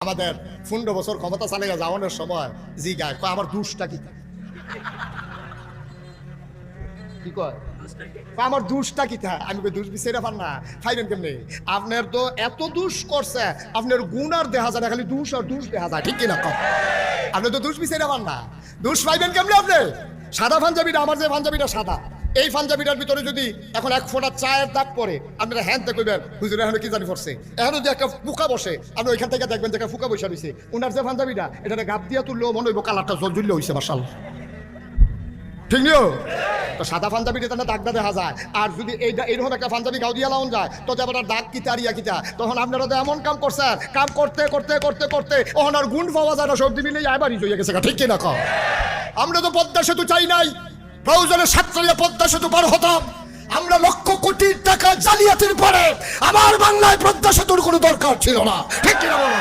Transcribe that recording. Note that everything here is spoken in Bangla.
আমাদের 15 বছর ক্ষমতা চালিয়ে যাওয়ানোর সময় জি গায় কয় আমার দুষ্টা কি কি কয় আমার দুষ্টা কি থা আমি কই দুষ বিচারে পান না খাইবেন কেমনে আপনার তো এত দুষ করছে আপনার গুণ আর দেখা যায় খালি দুষ আর দুষ দেখা যায় ঠিক কিনা কম আপনি তো দুষ বিচারে পান না দুষ পাইবেন কেমনে আপনি সাদা পাঞ্জাবিটা আমার যে পাঞ্জাবিটা সাদা এই পাঞ্জাবিটার ভিতরে যদি এখন এক ফোঁটা চায়ের দাগ পরে আপনারা হ্যান্ড দেখবেন হুজুর এখন কি জানি পড়ছে এখন যদি একটা ফুকা বসে আপনি ওইখান থেকে দেখবেন যে একটা ফুকা বসে রয়েছে ওনার যে পাঞ্জাবিটা এটা গাপ দিয়া তুললেও মনে হইব কালারটা জলজুল্য হয়েছে মাশাআল্লাহ ঠিক নিও তো সাদা পাঞ্জাবিটা তাহলে দাগটা দেখা যায় আর যদি এইটা এইরকম একটা পাঞ্জাবি গাও দিয়া লাউন যায় তো আবার দাগ কিতা আর ইয়া কিতা তখন আপনারা তো এমন কাম করছেন কাম করতে করতে করতে করতে ওখান আর গুণ পাওয়া যায় না সর্দি মিলে আবারই হয়ে গেছে ঠিক কিনা কম আমরা তো পদ্মা সেতু চাই নাই প্রয়োজনের সাতকালিয়া পদ্মা সেতু পার হতাম আমরা লক্ষ কোটি টাকা জালিয়াতির পরে আমার বাংলায় পদ্মা সেতুর কোনো দরকার ছিল না ঠিক কিনা বলো